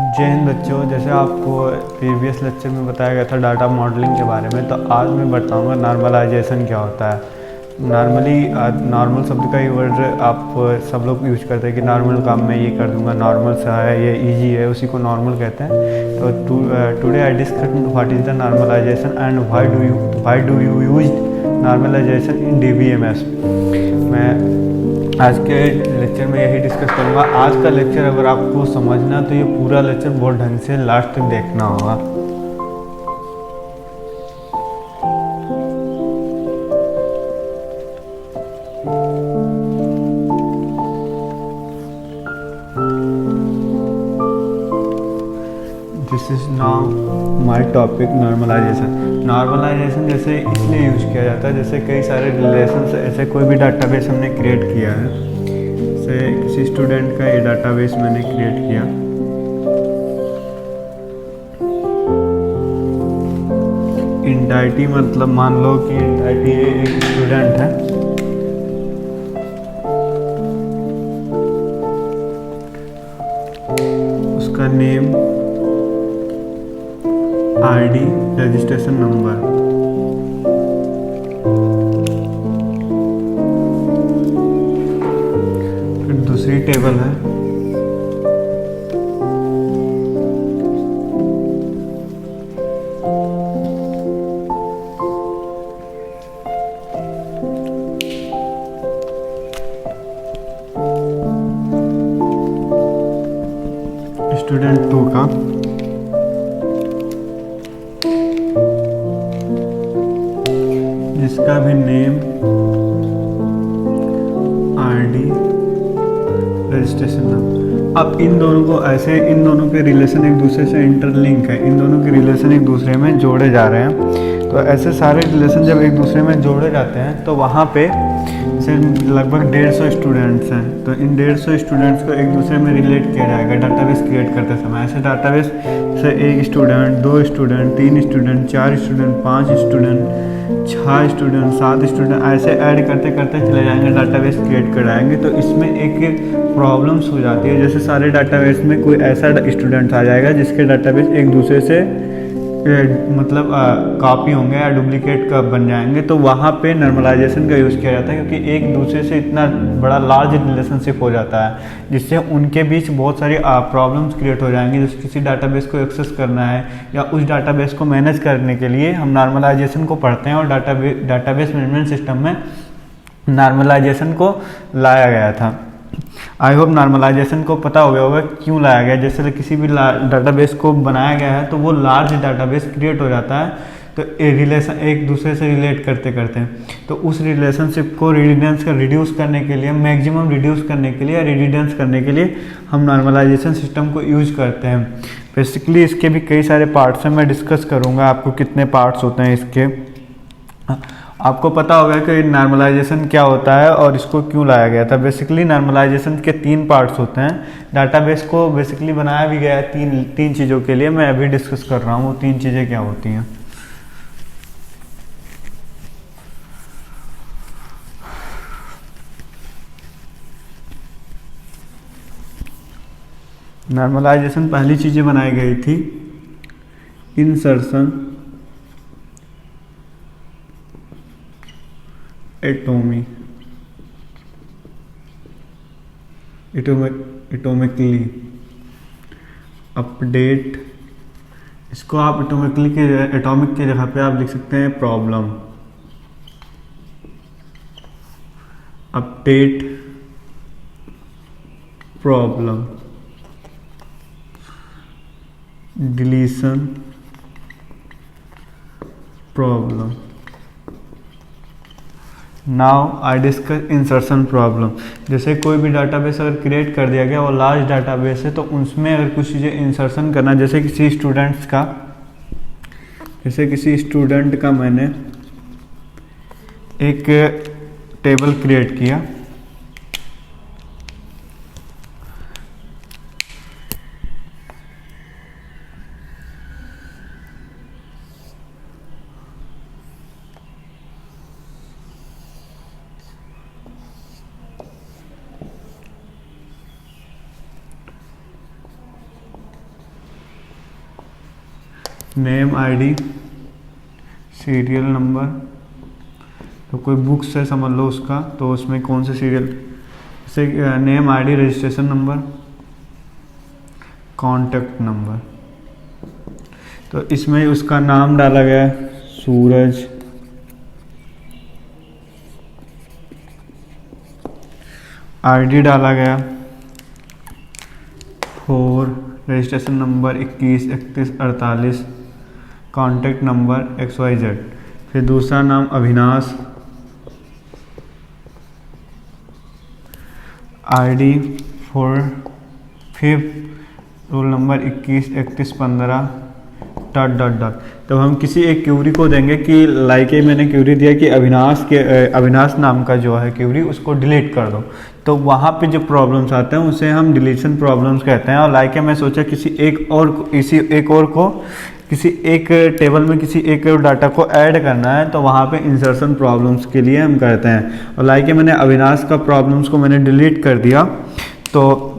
जय हिंद बच्चों, जैसे आपको प्रीवियस लेक्चर में बताया गया था डाटा मॉडलिंग के बारे में, तो आज मैं बताऊंगा नॉर्मलाइजेशन क्या होता है। नॉर्मल शब्द का ही वर्ड आप सब लोग यूज करते हैं कि नॉर्मल काम मैं ये कर दूंगा, नॉर्मल सा है, ये इजी है, उसी को नॉर्मल कहते हैं। तो today I discuss what is the normalisation and why do you use normalisation in DBMS. मैं आज के लेक्चर में यही डिस्कस करूँगा। आज का लेक्चर अगर आपको समझना तो ये पूरा लेक्चर बहुत ढंग से लास्ट तक देखना होगा। This is now my topic normalisation. Normalisation जैसे इसलिए यूज किया जाता है, जैसे कई सारे रिलेशन, ऐसे कोई भी डाटाबेस हमने क्रिएट किया है, जैसे किसी स्टूडेंट का ये डाटाबेस मैंने क्रिएट किया। इंटाइटी मतलब मान लो कि इंटाइटी एक स्टूडेंट है, उसका नेम, आईडी, रजिस्ट्रेशन नंबर। फिर दूसरी टेबल है स्टूडेंट 2 का, जिसका भी नेम, आईडी, रजिस्ट्रेशन नंबर। अब इन दोनों को ऐसे, इन दोनों के रिलेशन एक दूसरे से इंटरलिंक है, इन दोनों के रिलेशन एक दूसरे में जोड़े जा रहे हैं। तो ऐसे सारे रिलेशन जब एक दूसरे में जोड़े जाते हैं तो वहाँ पे जैसे लगभग 150 स्टूडेंट्स हैं, तो इन 150 स्टूडेंट्स को एक दूसरे में रिलेट किया जाएगा डाटाबेस क्रिएट करते समय। ऐसे डाटाबेस से 1 student, 2 student, 3 student, 4 student, 5 student, 6 student, 7 student, ऐसे ऐड करते करते चले जाएंगे, डाटाबेस क्रिएट कराएंगे। तो इसमें एक प्रॉब्लम्स हो जाती है, जैसे सारे डाटाबेस में कोई ऐसा स्टूडेंट आ जाएगा जिसके डाटाबेस एक दूसरे से मतलब कॉपी होंगे या डुप्लीकेट का बन जाएंगे। तो वहाँ पे नॉर्मलाइजेशन का यूज़ किया जाता है, क्योंकि एक दूसरे से इतना बड़ा लार्ज रिलेशनशिप हो जाता है जिससे उनके बीच बहुत सारी प्रॉब्लम्स क्रिएट हो जाएंगी। जैसे किसी डाटाबेस को एक्सेस करना है या उस डाटाबेस को मैनेज करने के लिए हम नॉर्मलाइजेशन को पढ़ते हैं, और डाटाबेस मैनेजमेंट सिस्टम में नॉर्मलाइजेशन को लाया गया था। आई होप नॉर्मलाइजेशन को पता हो गया होगा क्यों लाया गया। जैसे किसी भी डाटाबेस को बनाया गया है तो वो लार्ज डाटाबेस क्रिएट हो जाता है, तो रिलेशन एक दूसरे से रिलेट करते करते हैं, तो उस रिलेशनशिप को रिडंडेंस का रिड्यूस करने के लिए, मैक्सिमम रिड्यूस करने के लिए, रिडंडेंस करने के लिए हम नॉर्मलाइजेशन सिस्टम को यूज करते हैं। बेसिकली इसके भी कई सारे पार्ट्स हैं, मैं डिस्कस करूँगा आपको कितने पार्ट्स होते हैं इसके। आपको पता होगा कि नॉर्मलाइजेशन क्या होता है और इसको क्यों लाया गया था। बेसिकली नॉर्मलाइजेशन के 3 पार्ट्स होते हैं। डाटाबेस को बेसिकली बनाया भी गया है तीन चीज़ों के लिए, मैं अभी डिस्कस कर रहा हूँ वो 3 चीज़ें क्या होती हैं। नॉर्मलाइजेशन पहली चीज़ें बनाई गई थी, इंसर्शन, एटोमिकली, अपडेट। इसको आप एटॉमिक के जगह पे आप लिख सकते हैं problem, update problem, deletion problem. Now I discuss insertion problem. जैसे कोई भी डाटाबेस अगर क्रिएट कर दिया गया, वो लार्ज डाटाबेस है, तो उसमें अगर कुछ चीज़ें इंसर्शन करना, जैसे किसी स्टूडेंट का मैंने एक टेबल क्रिएट किया, नेम आईडी सीरियल नंबर, तो कोई बुक्स है समझ लो उसका, तो उसमें कौन से सीरियल से name ID registration number contact number. तो इसमें उसका नाम डाला गया सूरज, आईडी डाला गया 4, registration number 21 31 48, contact number XYZ। फिर दूसरा नाम अविनाश, आईडी 4 5 रोल नंबर 21 31 15 ... तो हम किसी एक क्यूरी को देंगे कि लाइक मैंने क्यूरी दिया कि अविनाश नाम का जो है क्यूरी उसको डिलीट कर दो। तो वहाँ पे जो प्रॉब्लम्स आते हैं उसे हम डिलीशन प्रॉब्लम्स कहते हैं। और लाइक मैं सोचा किसी एक टेबल में किसी एक और डाटा को ऐड करना है, तो वहाँ पे इंसर्शन प्रॉब्लम्स के लिए हम करते हैं। और लाइक मैंने अविनाश का प्रॉब्लम्स को मैंने डिलीट कर दिया, तो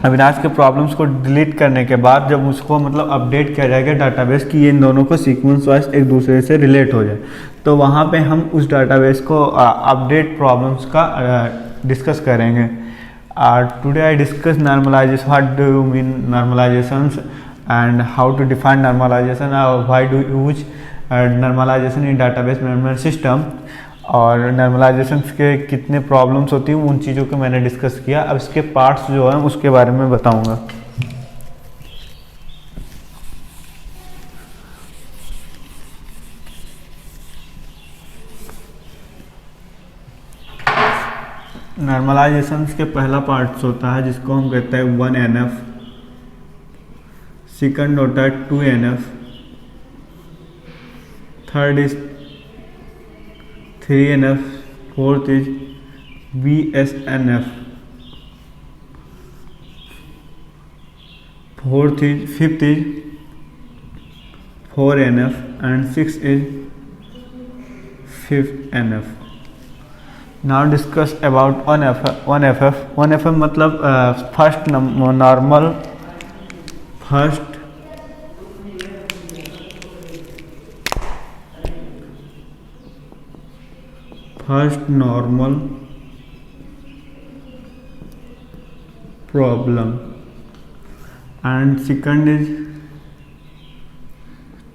अविनाश के प्रॉब्लम्स को डिलीट करने के बाद जब उसको मतलब अपडेट किया जाएगा डाटाबेस कि ये इन दोनों को सीक्वेंस वाइज एक दूसरे से रिलेट हो जाए, तो वहाँ पे हम उस डाटाबेस को अपडेट प्रॉब्लम्स का डिस्कस करेंगे। Today I discuss normalization, what do you mean normalizations and how to define normalization, why do use normalisation in database management system, और नॉर्मलाइजेशन के कितने प्रॉब्लम्स होती हैं उन चीज़ों को मैंने डिस्कस किया। अब इसके पार्ट्स जो हैं उसके बारे में बताऊंगा। नॉर्मलाइजेशन के पहला पार्ट्स होता है जिसको हम कहते हैं 1NF, सेकंड होता है 2NF, third is 3NF, fourth is BSNF, fifth is 4NF and sixth is 5NF. Now discuss about 1FF. 1FF मतलब first normal, first normal problem, and second is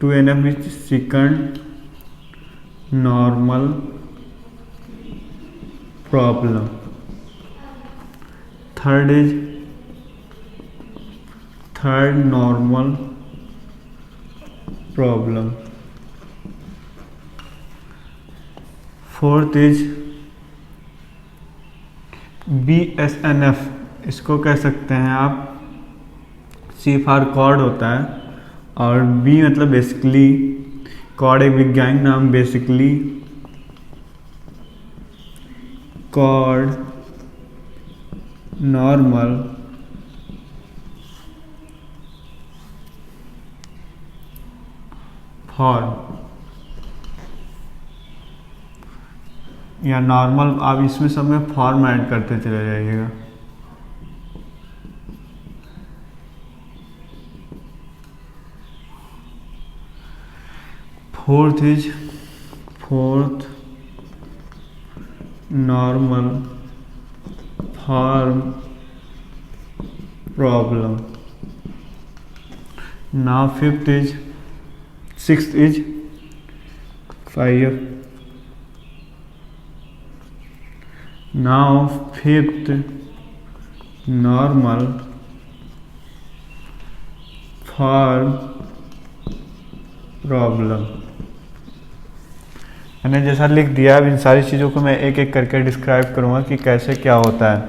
2NF is second normal problem, third is third normal problem, fourth is BSNF, इसको कह सकते हैं आप C for cord होता है, और B मतलब बेसिकली, कॉर्ड एक वैज्ञानिक नाम, बेसिकली कॉर्ड नॉर्मल फॉर्म या नॉर्मल, आप इसमें सब में फॉर्म ऐड करते चले जाइएगा। Fourth is fourth normal form problem. Now fifth is sixth is 5। Now fifth normal form problem. मैंने जैसा लिख दिया, अब इन सारी चीज़ों को मैं एक एक करके डिस्क्राइब करूँगा कि कैसे क्या होता है।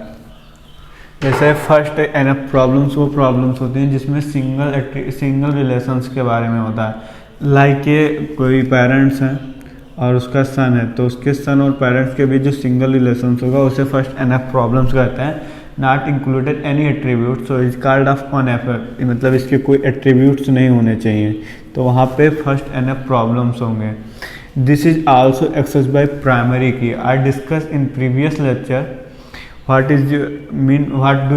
जैसे फर्स्ट NF प्रॉब्लम्स वो प्रॉब्लम्स होती हैं जिसमें सिंगल रिलेशंस के बारे में होता है। लाइक ये कोई पेरेंट्स हैं और उसका सन है, तो उसके सन और पेरेंट्स के बीच जो सिंगल रिलेशंस होगा उसे फर्स्ट NF प्रॉब्लम्स कहते हैं। Not included any attribute, so is called off 1FF, मतलब इसके कोई एट्रीब्यूट्स नहीं होने चाहिए, तो वहाँ पे फर्स्ट NF प्रॉब्लम्स होंगे। This is also access by primary key. I discuss in previous lecture what do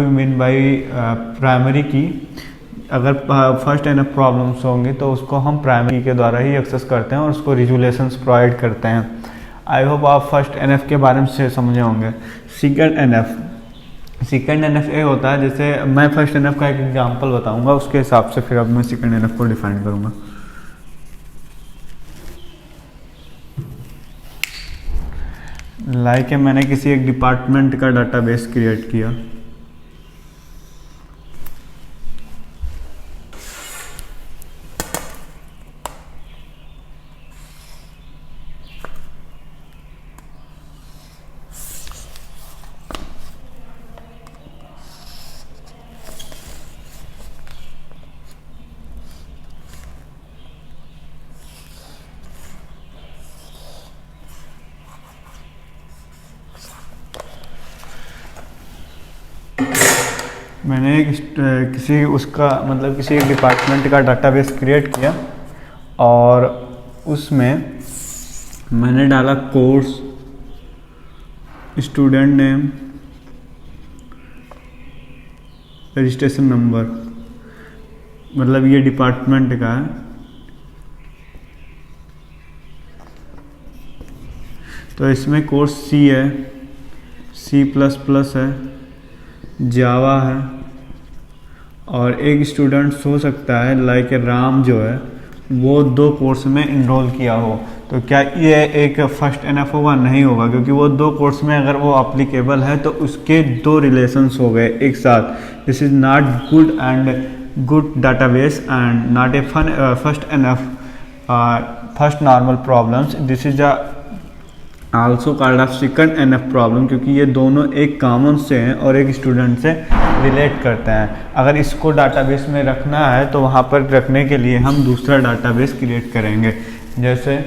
you mean by primary key. अगर फर्स्ट एनएफ प्रॉब्लम्स होंगी तो उसको हम प्राइमरी के द्वारा ही एक्सेस करते हैं और उसको रिजोल्यूशंस प्रोवाइड करते हैं। आई होप आप फर्स्ट एनएफ के बारे में से समझे होंगे। सेकंड एनएफ ये होता है, जैसे मैं फर्स्ट एनएफ का एक एग्जांपल बताऊंगा, उसके हिसाब से फिर अब मैं सेकंड एनएफ को डिफाइन करूंगा। लाइक मैंने किसी एक डिपार्टमेंट का डाटाबेस क्रिएट किया, मैंने किसी एक डिपार्टमेंट का डाटाबेस क्रिएट किया और उसमें मैंने डाला course, student name, registration number, मतलब ये डिपार्टमेंट का है। तो इसमें कोर्स सी है, C++ है, जावा है, और एक स्टूडेंट हो सकता है लाइक राम जो है वो 2 कोर्स में इनरोल किया हो। तो क्या ये एक फर्स्ट एनएफ होगा? नहीं होगा, क्योंकि वो 2 कोर्स में अगर वो अप्लीकेबल है तो उसके 2 रिलेशंस हो गए एक साथ। This is not good database and not a first NF first normal problems. This is also called off second NF problem, क्योंकि ये दोनों एक कॉमन से हैं और एक स्टूडेंट से रिलेट करते हैं। अगर इसको डाटाबेस में रखना है तो वहाँ पर रखने के लिए हम दूसरा डाटाबेस क्रिएट करेंगे। जैसे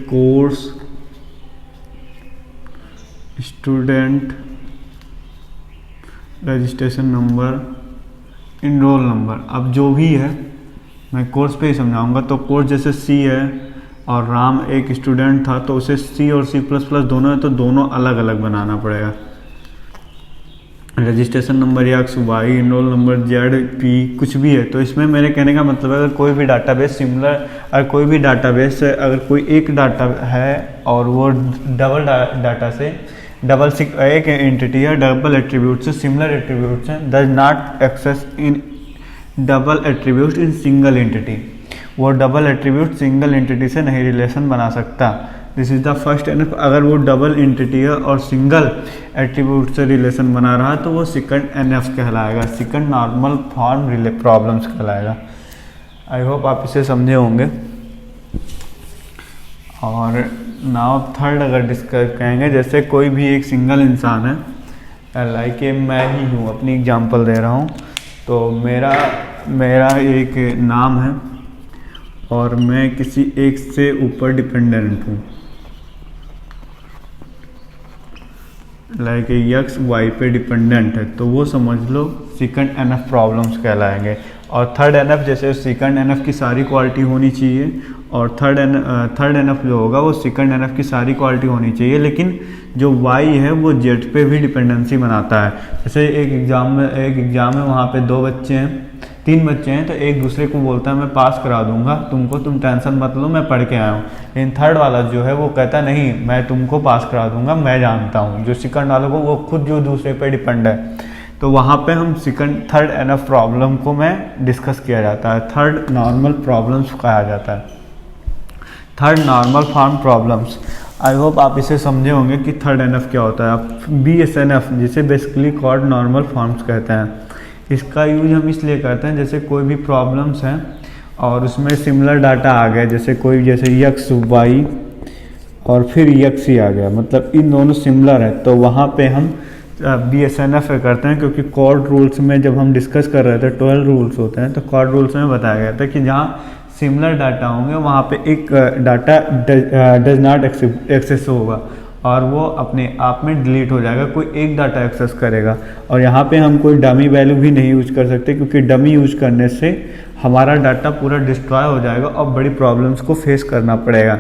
course, student, registration number, enrol number. अब जो भी है मैं कोर्स पे ही समझाऊंगा। तो कोर्स जैसे सी है और राम एक स्टूडेंट था, तो उसे सी और C++ दोनों है तो दोनों अलग अलग बनाना पड़ेगा। Registration number XY, enrol number ZP, कुछ भी है। तो इसमें मेरे कहने का मतलब है, अगर कोई भी डाटाबेस सिमिलर, अगर कोई भी डाटाबेस अगर कोई एक डाटा है और वो डबल डाटा से एक एंटिटी है डबल एट्रीब्यूट से सिमिलर एट्रीब्यूट्स हैं, does not access in double attribute in single entity. वो डबल एट्रीब्यूट सिंगल एंटिटी से नहीं रिलेशन बना सकता। This is the first NF. अगर वो डबल एंटिटी है और सिंगल एट्रीब्यूट से रिलेशन बना रहा तो वो सेकंड एनएफ कहलाएगा, सेकंड नॉर्मल फॉर्म प्रॉब्लम्स कहलाएगा। आई होप आप इसे समझे होंगे। और नाउ थर्ड अगर डिस्कस कहेंगे, जैसे कोई भी एक सिंगल इंसान है, लाइक मैं ही हूँ, अपनी एग्जांपल दे रहा हूँ। तो मेरा एक नाम है और मैं किसी एक से ऊपर डिपेंडेंट हूँ, लाइक XY पे डिपेंडेंट है, तो वो समझ लो सेकंड एनएफ प्रॉब्लम्स कहलाएंगे। और थर्ड एनएफ, जैसे सेकंड एनएफ की सारी क्वालिटी होनी चाहिए और थर्ड एनएफ जो होगा वो सेकंड एनएफ की सारी क्वालिटी होनी चाहिए, लेकिन जो Y है वो Z पे भी डिपेंडेंसी बनाता है। जैसे एक एग्ज़ाम में वहाँ पे 3 बच्चे हैं, तो एक दूसरे को बोलता है मैं पास करा दूंगा तुमको, तुम टेंशन मत लो, मैं पढ़ के आया हूँ। लेकिन थर्ड वाला जो है वो कहता नहीं, मैं तुमको पास करा दूंगा, मैं जानता हूँ। जो सेकंड वालों को वो खुद जो दूसरे पे डिपेंड है, तो वहाँ पे हम थर्ड एनएफ प्रॉब्लम को में डिस्कस किया जाता है, थर्ड नॉर्मल प्रॉब्लम्स कहा जाता है, third normal form problems. I hope आप इसे समझे होंगे कि थर्ड एनएफ क्या होता है। BSNF जिसे बेसिकली कॉल्ड नॉर्मल फॉर्म्स कहते हैं, इसका यूज हम इसलिए करते हैं जैसे कोई भी प्रॉब्लम्स हैं और उसमें सिमिलर डाटा आ गया, जैसे XY और फिर XC आ गया, मतलब इन दोनों सिमिलर है, तो वहाँ पे हम BSNF करते हैं। क्योंकि कॉर्ड रूल्स में जब हम डिस्कस कर रहे थे 12 रूल्स होते हैं, तो कॉर्ड रूल्स में बताया गया था कि जहाँ सिमिलर डाटा होंगे वहाँ पे एक डाटा डज नॉट एक्सेस होगा और वो अपने आप में डिलीट हो जाएगा, कोई एक डाटा एक्सेस करेगा। और यहाँ पे हम कोई डमी वैल्यू भी नहीं यूज कर सकते, क्योंकि डमी यूज करने से हमारा डाटा पूरा डिस्ट्रॉय हो जाएगा और बड़ी प्रॉब्लम्स को फेस करना पड़ेगा।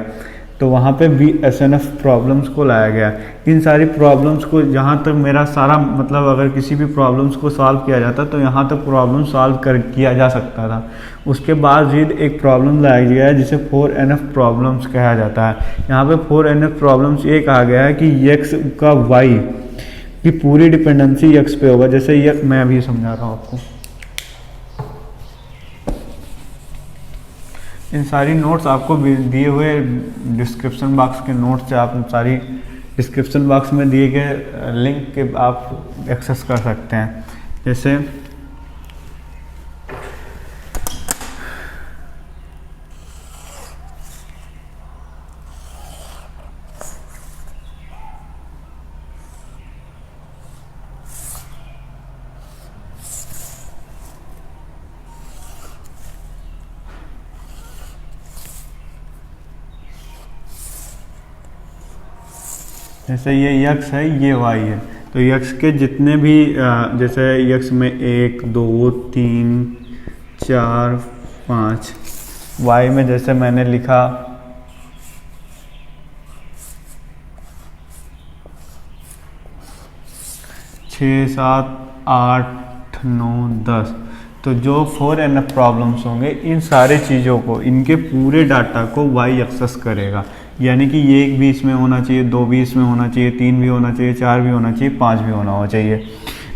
तो वहाँ पे BSNF प्रॉब्लम्स को लाया गया। इन सारी प्रॉब्लम्स को, जहाँ तक मेरा सारा मतलब अगर किसी भी प्रॉब्लम्स को सॉल्व किया जाता तो यहाँ तक प्रॉब्लम सॉल्व किया जा सकता था। उसके बाद एक प्रॉब्लम लाया गया है जिसे 4NF प्रॉब्लम्स कहा जाता है। यहाँ पे 4NF प्रॉब्लम्स ये कहा गया है कि x का y की पूरी डिपेंडेंसी x पे होगा। जैसे ये मैं अभी समझा रहा हूँ आपको, इन सारी नोट्स आपको दिए हुए डिस्क्रिप्शन बॉक्स के नोट्स से आप सारी डिस्क्रिप्शन बॉक्स में दिए गए लिंक के आप एक्सेस कर सकते हैं। जैसे ये x है, ये y है, तो x के जितने भी जैसे x में 1 2 3 4 5, y में जैसे मैंने लिखा 6 7 8 9 10, तो जो 4NF प्रॉब्लम्स होंगे इन सारे चीज़ों को, इनके पूरे डाटा को y एक्सेस करेगा। यानी कि ये 1 भी इसमें होना चाहिए, 2 भी इसमें होना चाहिए, 3 भी होना चाहिए, 4 भी होना चाहिए, 5 भी होना चाहिए,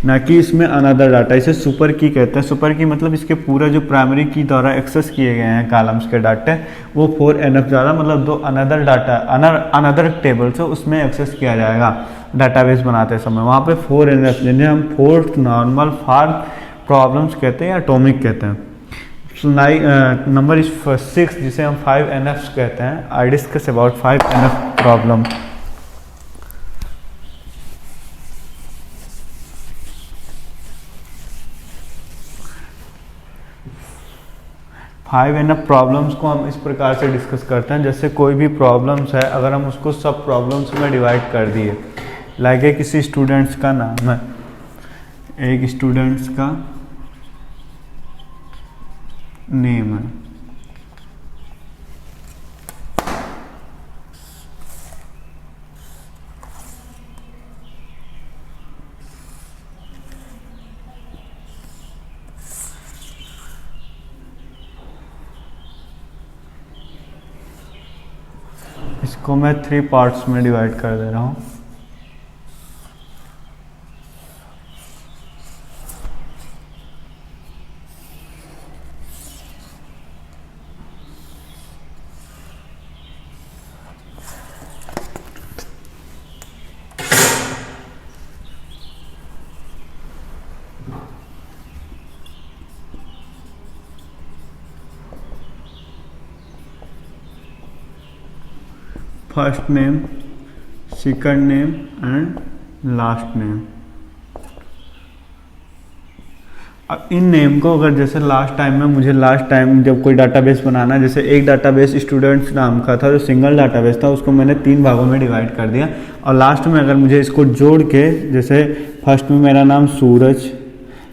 ना कि इसमें अनदर डाटा। इसे सुपर की कहते हैं। सुपर की मतलब इसके पूरा जो प्राइमरी की द्वारा एक्सेस किए गए हैं कॉलम्स के डाटे, वो 4NF द्वारा मतलब दो अनदर डाटा अनदर टेबल से उसमें एक्सेस किया जाएगा डाटाबेस बनाते समय। वहाँ पे 4NF जिन्हें हम फोर्थ नॉर्मल फॉर्म प्रॉब्लम्स कहते हैं या एटॉमिक कहते हैं। नंबर इज 6 जिसे हम 5NF कहते हैं। I discuss about 5NF problem. Five NF problems को हम इस प्रकार से डिस्कस करते हैं, जैसे कोई भी प्रॉब्लम्स है अगर हम उसको सब प्रॉब्लम्स में डिवाइड कर दिए। लाइक किसी स्टूडेंट्स का नाम है, एक स्टूडेंट्स का नेम है, इसको मैं 3 पार्ट्स में डिवाइड कर दे रहा हूँ। First name, second name and last name. अब इन नेम को अगर जैसे लास्ट टाइम जब कोई डाटाबेस बनाना है, जैसे एक डाटाबेस स्टूडेंट्स नाम का था जो सिंगल डाटाबेस था, उसको मैंने 3 भागों में डिवाइड कर दिया। और लास्ट में अगर मुझे इसको जोड़ के, जैसे फर्स्ट में मेरा नाम सूरज,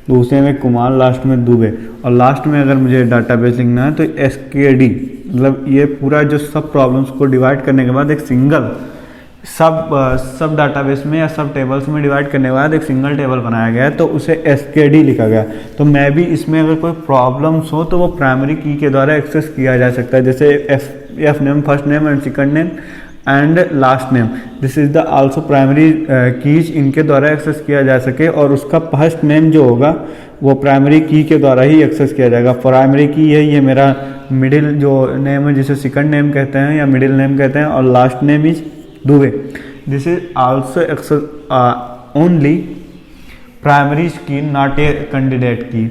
दूसरे में कुमार, लास्ट में दुबे, और लास्ट में अगर मुझे डाटाबेस लिखना है तो SKD, मतलब ये पूरा जो सब प्रॉब्लम्स को डिवाइड करने के बाद एक सिंगल सब डाटाबेस में या सब टेबल्स में डिवाइड करने के बाद एक सिंगल टेबल बनाया गया है, तो उसे SKD लिखा गया। तो मैं भी इसमें अगर कोई प्रॉब्लम्स हो तो वो प्राइमरी की के द्वारा एक्सेस किया जा सकता है, जैसे F name, first name and second name and last name, this is the also primary keys, इनके द्वारा एक्सेस किया जा सके। और उसका फर्स्ट नेम जो होगा वो प्राइमरी की के द्वारा ही एक्सेस किया जाएगा। प्राइमरी की है ये मेरा मिडिल जो नेम है जिसे सेकंड नेम कहते हैं या मिडिल नेम कहते हैं, और last name is Dubey. This is also access only primary key, not a candidate key.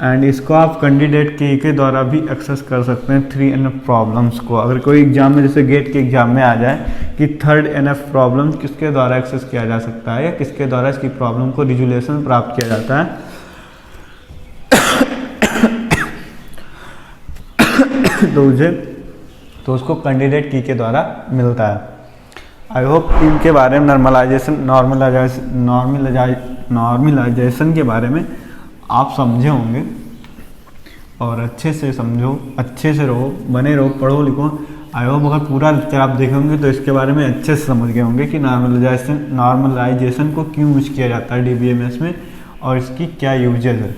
And इसको आप कैंडिडेट की के द्वारा भी एक्सेस कर सकते हैं 3NF प्रॉब्लम्स को। अगर कोई एग्जाम में, जैसे गेट के एग्जाम में आ जाए कि 3rd NF प्रॉब्लम किसके द्वारा एक्सेस किया जा सकता है या किसके द्वारा इसकी प्रॉब्लम को रिजोल्यूशन प्राप्त किया जाता है तो उसको कैंडिडेट की के द्वारा मिलता है। आई होप इनके बारे में नॉर्मलाइजेशन के बारे में आप समझे होंगे, और अच्छे से समझो, अच्छे से रहो, बने रहो, पढ़ो लिखो। आई होप अगर पूरा लेक्चर आप देखे होंगे तो इसके बारे में अच्छे से समझ गए होंगे कि नॉर्मलाइजेशन को क्यों यूज किया जाता है DBMS में और इसकी क्या यूजेज है।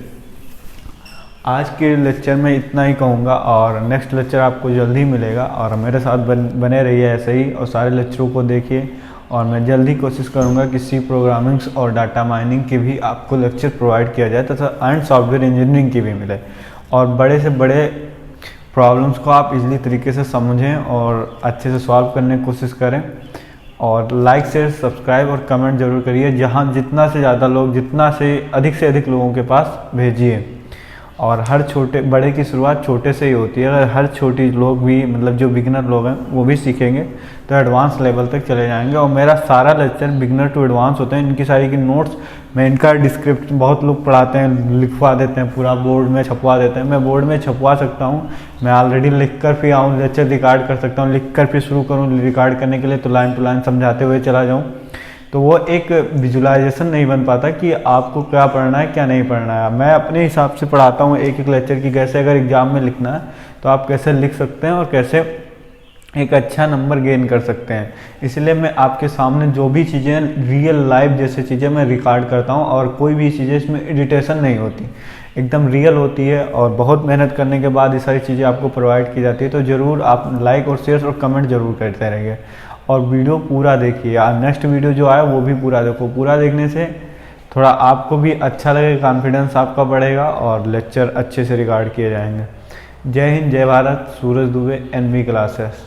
आज के लेक्चर में इतना ही कहूँगा, और नेक्स्ट लेक्चर आपको जल्दी मिलेगा, और मेरे साथ बने रहिए ऐसे ही, और सारे लेक्चरों को देखिए। और मैं जल्दी कोशिश करूँगा कि C प्रोग्रामिंग्स और डाटा माइनिंग की भी आपको लेक्चर प्रोवाइड किया जाए तथा एंड सॉफ्टवेयर इंजीनियरिंग की भी मिले, और बड़े से बड़े प्रॉब्लम्स को आप इजीली तरीके से समझें और अच्छे से सॉल्व करने की कोशिश करें। और लाइक शेयर सब्सक्राइब और कमेंट जरूर करिए, जहाँ जितना से ज़्यादा लोग, जितना से अधिक लोगों के पास भेजिए। और हर छोटे बड़े की शुरुआत छोटे से ही होती है। अगर हर छोटी लोग भी, मतलब जो बिगिनर लोग हैं वो भी सीखेंगे तो एडवांस लेवल तक चले जाएंगे। और मेरा सारा लेक्चर बिगिनर टू एडवांस होते हैं। इनकी सारी की नोट्स मैं इनका डिस्क्रिप्शन, बहुत लोग पढ़ाते हैं, लिखवा देते हैं, पूरा बोर्ड में छपवा देते हैं। मैं बोर्ड में छपवा सकता हूँ, मैं ऑलरेडी लिख कर फिर आऊँ, लेक्चर रिकॉर्ड कर सकता हूँ, लिख कर फिर शुरू करूँ रिकॉर्ड करने के लिए, तो लाइन टू लाइन समझाते हुए चला जाऊँ। तो वो एक विजुलाइजेशन नहीं बन पाता कि आपको क्या पढ़ना है क्या नहीं पढ़ना है। मैं अपने हिसाब से पढ़ाता हूँ एक लेक्चर की, कैसे अगर एग्जाम में लिखना है तो आप कैसे लिख सकते हैं और कैसे एक अच्छा नंबर गेन कर सकते हैं। इसलिए मैं आपके सामने जो भी चीज़ें रियल लाइफ जैसे चीज़ें मैं रिकॉर्ड करता हूँ, और कोई भी चीज़ें इसमें एडिटेशन नहीं होती, एकदम रियल होती है, और बहुत मेहनत करने के बाद ये सारी चीज़ें आपको प्रोवाइड की जाती है। तो ज़रूर आप लाइक और शेयर और कमेंट जरूर करते रहिए, और वीडियो पूरा देखिए। नेक्स्ट वीडियो जो आए वो भी पूरा देखो। पूरा देखने से थोड़ा आपको भी अच्छा लगेगा, कॉन्फिडेंस आपका बढ़ेगा, और लेक्चर अच्छे से रिकॉर्ड किए जाएंगे। जय हिंद, जय भारत। सूरज दुबे, NV क्लासेस।